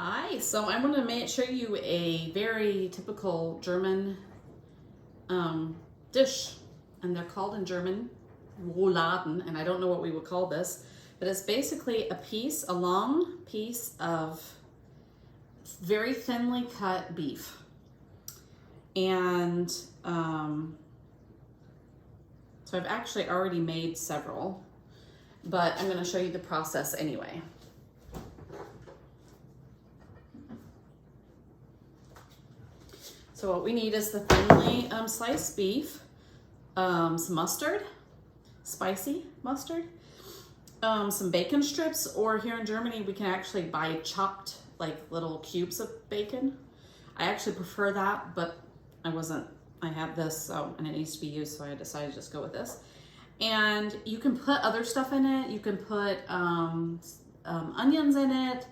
Hi, so I'm going to show you a very typical German dish, and they're called in German Rouladen, and I don't know what we would call this, but it's basically a long piece of very thinly cut beef. And so I've actually already made several, but I'm going to show you the process anyway. So what we need is the thinly sliced beef, some mustard, spicy mustard, some bacon strips, or here in Germany we can actually buy chopped like little cubes of bacon. I actually prefer that, but I had this and it needs to be used, so I decided to just go with this. And you can put other stuff in it. You can put onions in it.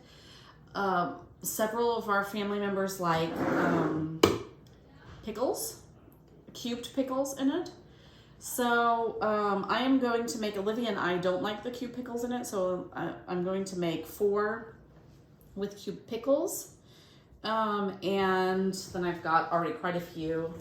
Several of our family members like pickles, cubed pickles in it. So I am going to make, Olivia and I don't like the cubed pickles in it, so I'm going to make 4 with cubed pickles. And then I've got already quite a few.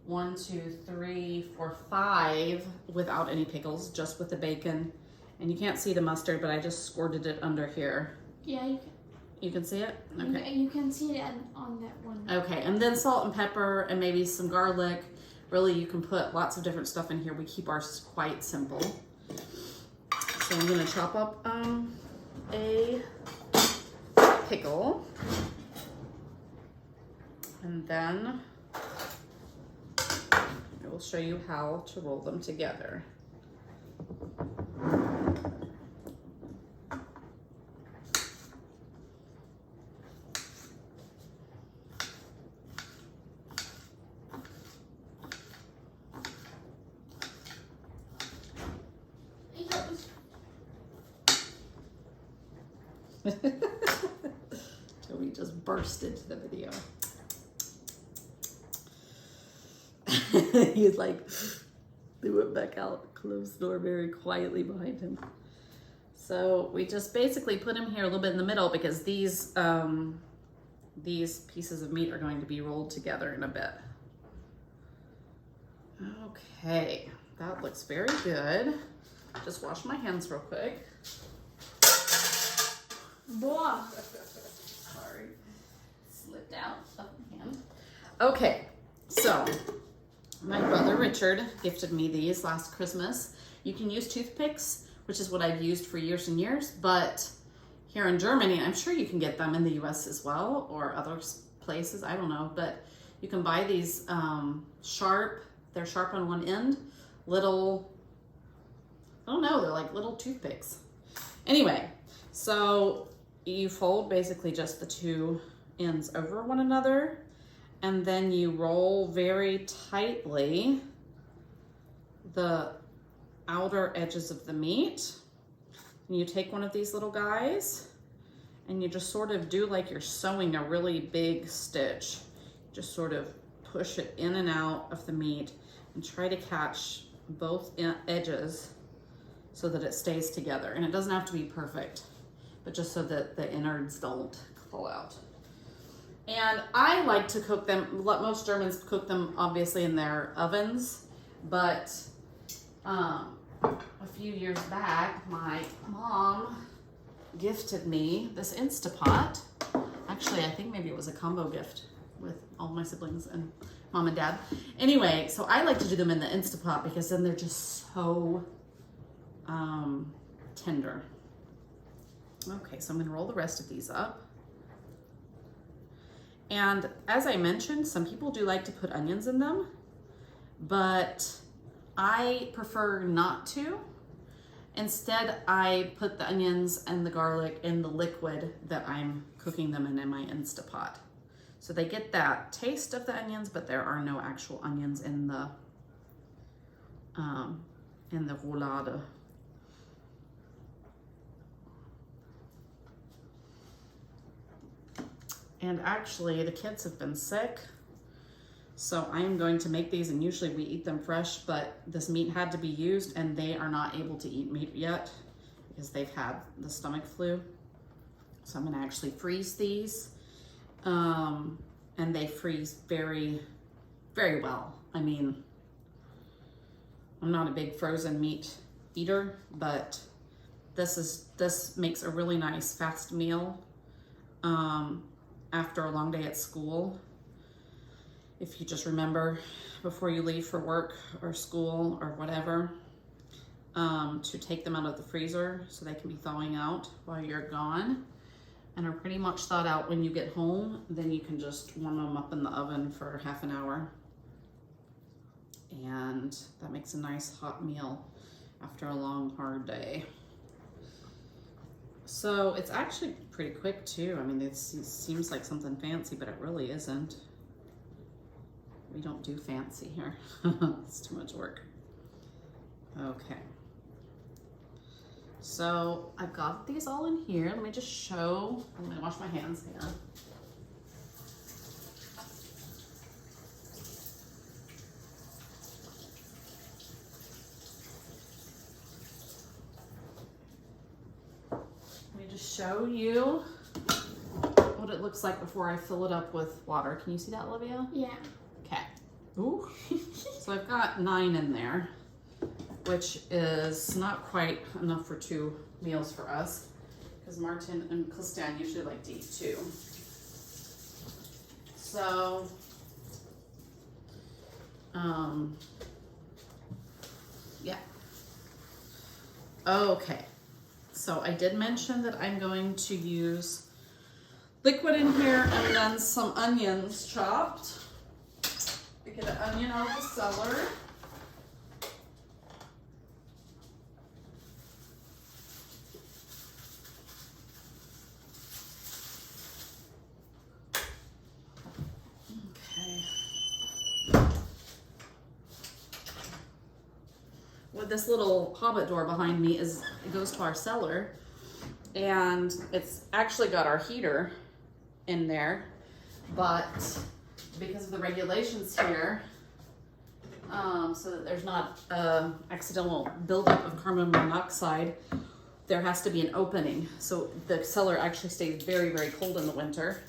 1, 2, 3, 4, 5 without any pickles, just with the bacon. And you can't see the mustard, but I just squirted it under here. Yeah, you can. You can see it? Okay. You can see it on that one. Okay, and then salt and pepper and maybe some garlic. Really, you can put lots of different stuff in here. We keep ours quite simple. So I'm gonna chop up a pickle. And then I will show you how to roll them together. Toby just burst into the video. He's like, threw it back out, closed the door very quietly behind him. So we just basically put him here a little bit in the middle because these pieces of meat are going to be rolled together in a bit. Okay, that looks very good. Just wash my hands real quick. Boah. Sorry, slipped out of my hand. Okay, so my brother Richard gifted me these last Christmas. You can use toothpicks, which is what I've used for years and years, but here in Germany, I'm sure you can get them in the US as well, or other places, I don't know, but you can buy these sharp, they're sharp on one end, little, I don't know, they're like little toothpicks. Anyway, so you fold basically just the 2 ends over one another, and then you roll very tightly the outer edges of the meat. And you take one of these little guys and you just sort of do like you're sewing a really big stitch. Just sort of push it in and out of the meat and try to catch both edges so that it stays together. And it doesn't have to be perfect, but just so that the innards don't fall out. And I like to cook them, most Germans cook them obviously in their ovens, but a few years back, my mom gifted me this Instapot. Actually, I think maybe it was a combo gift with all my siblings and mom and dad. Anyway, so I like to do them in the Instapot because then they're just so tender. Okay, so I'm gonna roll the rest of these up. And as I mentioned, some people do like to put onions in them, but I prefer not to. Instead, I put the onions and the garlic in the liquid that I'm cooking them in my Instapot. So they get that taste of the onions, but there are no actual onions in the roulade. And actually, the kids have been sick, so I am going to make these, and usually we eat them fresh, but this meat had to be used, and they are not able to eat meat yet because they've had the stomach flu. So I'm gonna actually freeze these. And they freeze very, very well. I mean, I'm not a big frozen meat eater, but this makes a really nice fast meal after a long day at school. If you just remember before you leave for work or school or whatever, to take them out of the freezer so they can be thawing out while you're gone, and are pretty much thawed out when you get home. Then you can just warm them up in the oven for half an hour. And that makes a nice hot meal after a long, hard day. So it's actually pretty quick too. I mean, it seems like something fancy, but it really isn't. We don't do fancy here. It's too much work. Okay. So I've got these all in here. Let me just show. I'm gonna wash my hands here. Show you what it looks like before I fill it up with water. Can you see that, Olivia? Yeah. Okay. Ooh. So I've got 9 in there, which is not quite enough for 2 meals for us, because Martin and Christian usually like to eat 2. So, yeah. Okay. So I did mention that I'm going to use liquid in here and then some onions chopped. We get an onion out of the cellar. This little hobbit door behind me it goes to our cellar, and it's actually got our heater in there, but because of the regulations here, so that there's not accidental buildup of carbon monoxide, there has to be an opening. So the cellar actually stays very, very cold in the winter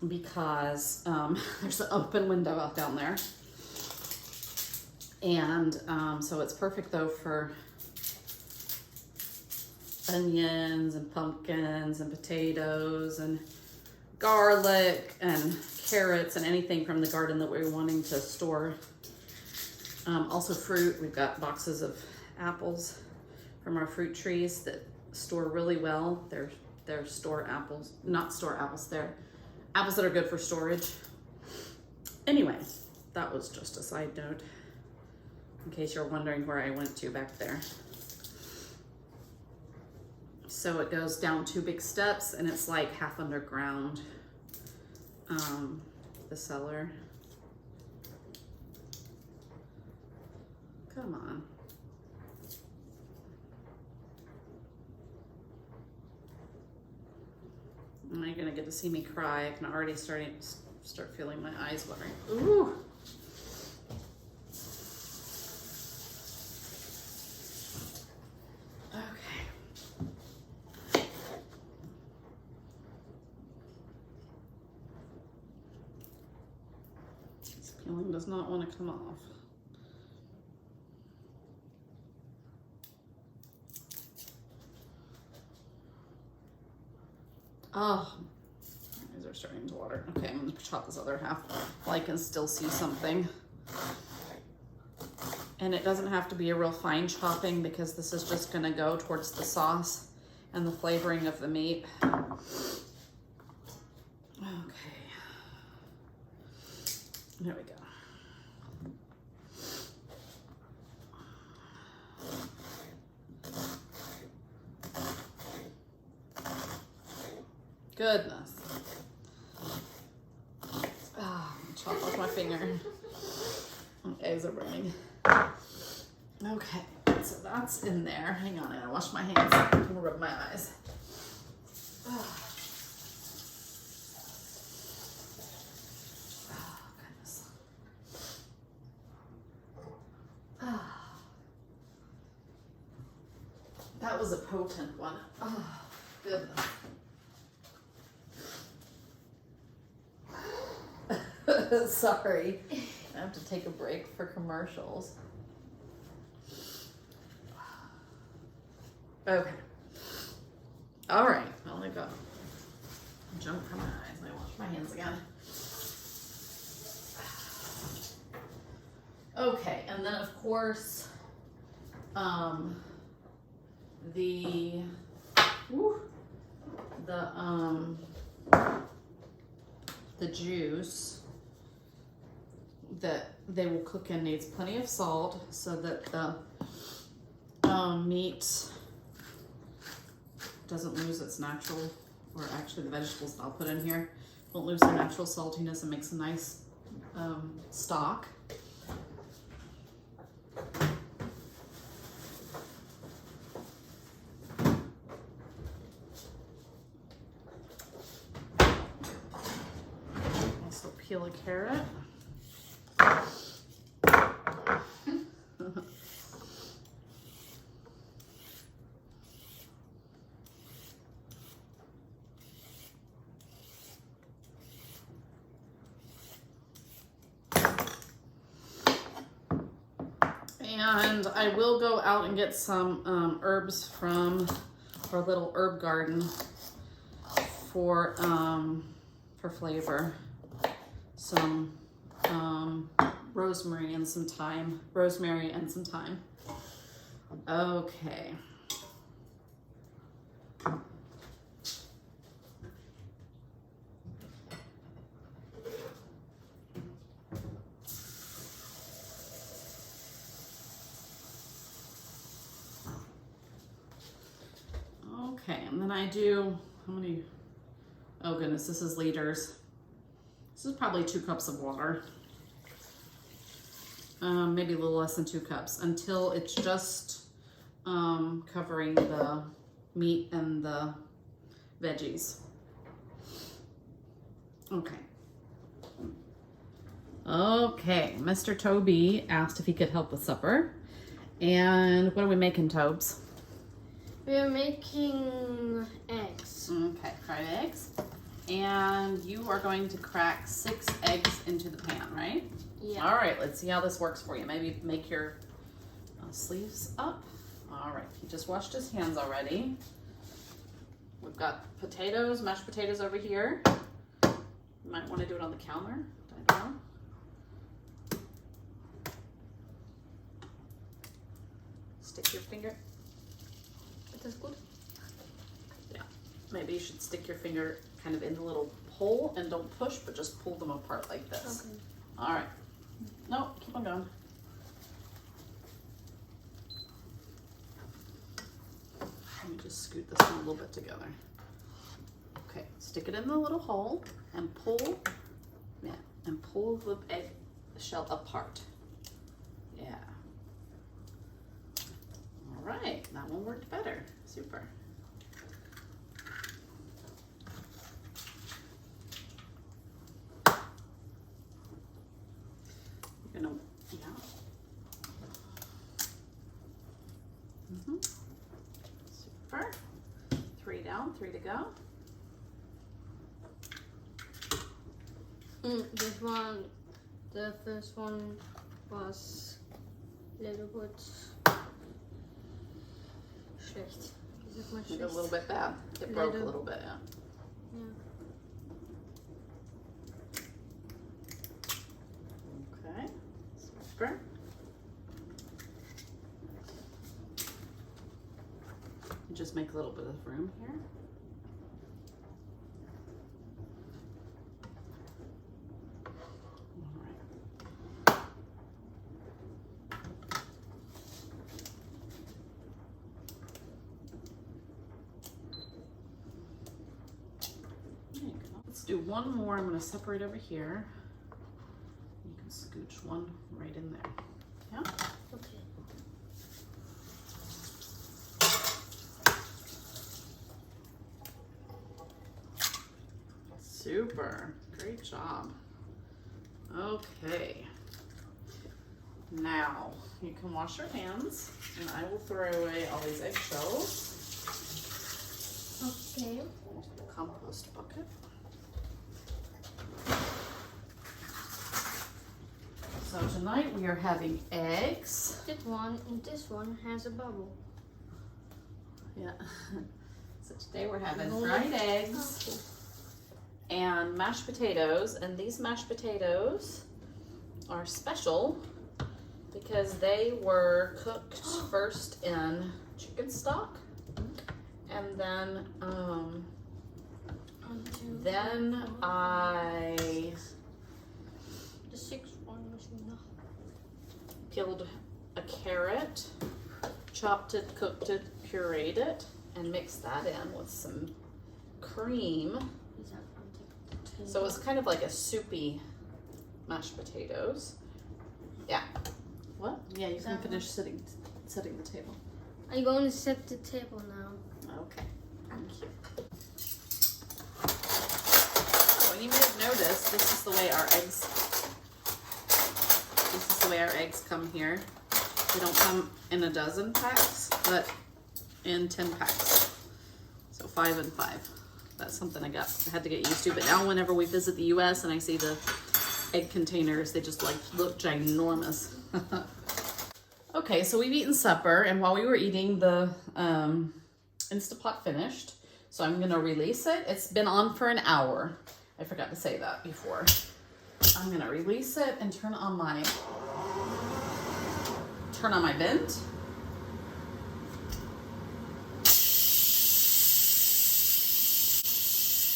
because there's an open window out down there. And so it's perfect though for onions and pumpkins and potatoes and garlic and carrots and anything from the garden that we're wanting to store. Also fruit. We've got boxes of apples from our fruit trees that store really well. They're store apples, not store apples. They're apples that are good for storage. Anyway, that was just a side note, in case you're wondering where I went to back there. So it goes down 2 big steps, and it's like half underground, the cellar. Come on. Am I gonna get to see me cry? I can already start feeling my eyes watering. Ooh. Peeling does not want to come off. Oh, my eyes are starting to water. Okay, I'm going to chop this other half while I can still see something. And it doesn't have to be a real fine chopping because this is just going to go towards the sauce and the flavoring of the meat. Okay. There we go. Goodness. Chop off my finger. My eyes are burning. Okay, so that's in there. Hang on, I gotta wash my hands. I'm gonna rub my eyes. Goodness. That was a potent one. Oh, goodness. Sorry. I have to take a break for commercials. Okay. All right. Well, I got junk from my eyes. I wash my hands again. Okay, and then of course, the juice that they will cook in needs plenty of salt so that the meat doesn't lose its natural, or actually the vegetables that I'll put in here won't lose their natural saltiness and makes a nice stock. Also peel a carrot. And I will go out and get some herbs from our little herb garden for flavor. Some rosemary and some thyme. Okay. Okay, and then I do, how many, oh goodness, this is liters. This is probably 2 cups of water. Maybe a little less than 2 cups until it's just covering the meat and the veggies. Okay. Okay, Mr. Toby asked if he could help with supper. And what are we making, Tobes? We're making eggs. Okay, fried eggs. And you are going to crack 6 eggs into the pan, right? Yeah. All right, let's see how this works for you. Maybe make your sleeves up. All right, he just washed his hands already. We've got potatoes, mashed potatoes over here. You might want to do it on the counter. I don't know. Stick your finger. That's good. Yeah, maybe you should stick your finger kind of in the little hole and don't push, but just pull them apart like this. Okay. All right. No, keep on going. Let me just scoot this one a little bit together. Okay, stick it in the little hole and pull, yeah, and pull the egg shell apart. Yeah. All right, that one worked better. Super. You're gonna, yeah. Super. 3 down, 3 to go. This one, the first one was a little bit schlecht. Maybe a little bit bad. It broke a little bit, yeah. Okay, super. Just make a little bit of room here. Let's do one more. I'm going to separate over here. You can scooch one right in there. Yeah? Okay. Super. Great job. Okay. Now, you can wash your hands, and I will throw away all these eggshells. Okay. Into the compost bucket. So tonight we are having eggs. This one has a bubble. Yeah. So today we're having fried eggs and mashed potatoes. And these mashed potatoes are special because they were cooked first in chicken stock. And then I the sixth one was enough. peeled a carrot, chopped it, cooked it, pureed it, and mixed that in with some cream. So it's kind of like a soupy mashed potatoes. Yeah. What? Yeah, you can finish setting the table. Are you going to set the table now? Okay. Thank you. Well, you may have noticed this is the way our eggs. This is the way our eggs come here. They don't come in a dozen packs, but in 10 packs. So 5 and 5. That's something I had to get used to. But now whenever we visit the US and I see the egg containers, they just like look ginormous. Okay, so we've eaten supper, and while we were eating, the Instapot finished. So I'm gonna release it. It's been on for an hour. I forgot to say that before. I'm gonna release it and turn on my vent.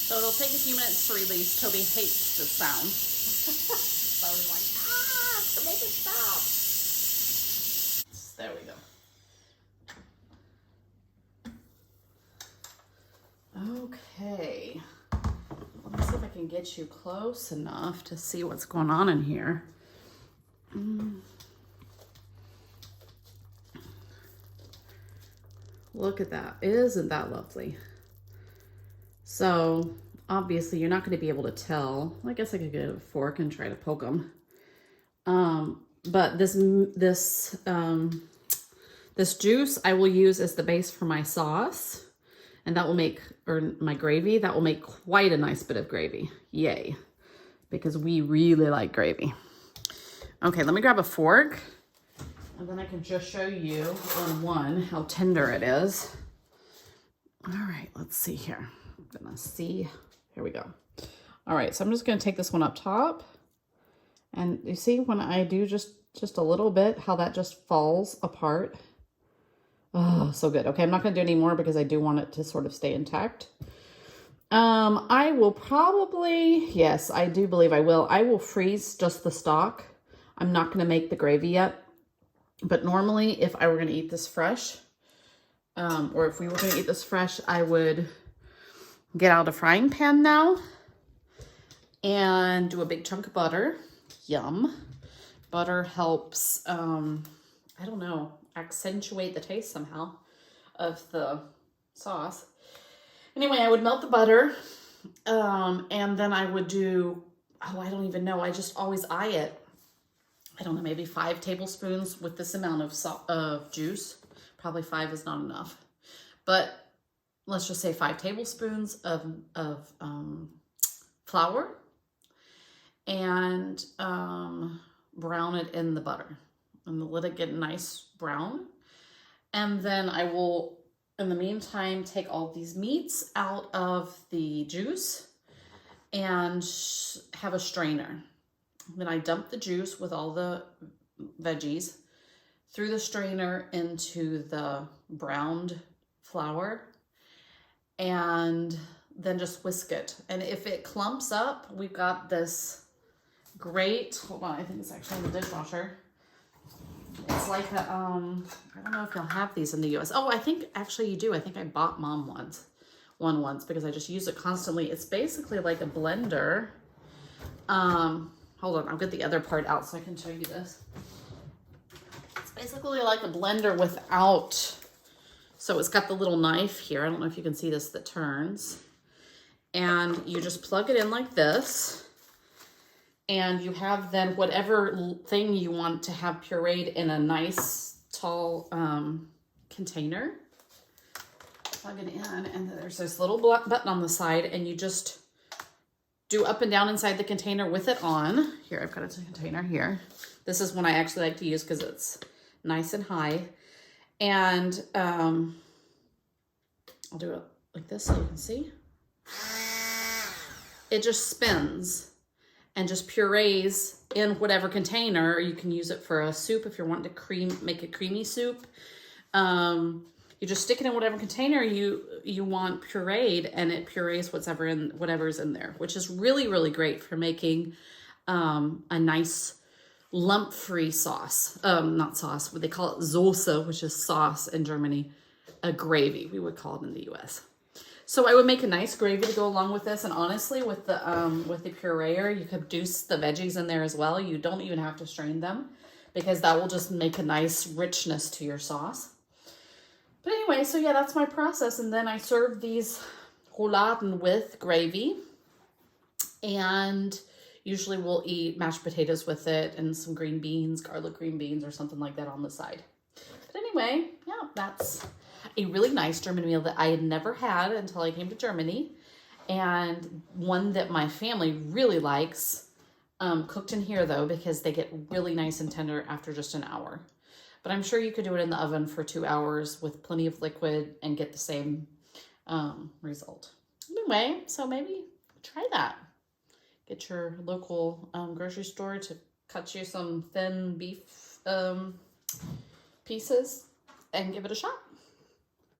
So it'll take a few minutes to release. Toby hates the sound. So I was like, to make it stop. There we go. Okay. Let me see if I can get you close enough to see what's going on in here. Look at that. Isn't that lovely? So obviously you're not going to be able to tell. I guess I could get a fork and try to poke them. But this juice I will use as the base for my sauce, and that will make, or my gravy, that will make quite a nice bit of gravy. Yay. Because we really like gravy. Okay, let me grab a fork, and then I can just show you on one how tender it is. All right, let's see here. I'm gonna see, here we go. All right, so I'm just gonna take this one up top. And you see when I do just a little bit, how that just falls apart. Oh, so good. Okay, I'm not going to do any more because I do want it to sort of stay intact. I will probably, yes, I do believe I will. I will freeze just the stock. I'm not going to make the gravy yet. But normally, if I were going to eat this fresh, or if we were going to eat this fresh, I would get out a frying pan now and do a big chunk of butter. Yum. Butter helps, I don't know, accentuate the taste somehow of the sauce. Anyway, I would melt the butter, and then I would do, I don't even know. I just always eye it. I don't know, maybe 5 tablespoons with this amount of juice. Probably 5 is not enough. But let's just say 5 tablespoons of flour. And brown it in the butter and let it get nice brown. And then I will, in the meantime, take all these meats out of the juice and have a strainer. Then I dump the juice with all the veggies through the strainer into the browned flour, and then just whisk it. And if it clumps up, we've got this great, hold on, I think it's actually in the dishwasher. It's like a, I don't know if you'll have these in the US. Oh, I think actually you do. I think I bought mom one once because I just use it constantly. It's basically like a blender. Hold on, I'll get the other part out so I can show you this. It's basically like a blender without, so it's got the little knife here. I don't know if you can see this that turns. And you just plug it in like this. And you have then whatever thing you want to have pureed in a nice tall container. Plug it in, and then there's this little button on the side, and you just do up and down inside the container with it on. Here, I've got a container here. This is one I actually like to use because it's nice and high. And I'll do it like this so you can see. It just spins and just purees in whatever container. You can use it for a soup if you're wanting to make a creamy soup. You just stick it in whatever container you want pureed, and it purees whatever's in there, which is really, really great for making a nice lump-free sauce. Not sauce, what they call it, Soße, which is sauce in Germany. A gravy, we would call it in the US. So I would make a nice gravy to go along with this, and honestly, with the pureer, you could deuce the veggies in there as well. You don't even have to strain them, because that will just make a nice richness to your sauce. But anyway, so yeah, that's my process. And then I serve these rouladen with gravy. And usually we'll eat mashed potatoes with it and some green beans, garlic green beans or something like that on the side. But anyway, yeah, that's a really nice German meal that I had never had until I came to Germany. And one that my family really likes. Cooked in here though, because they get really nice and tender after just an hour. But I'm sure you could do it in the oven for 2 hours with plenty of liquid and get the same result. Anyway, so maybe try that. Get your local grocery store to cut you some thin beef pieces and give it a shot.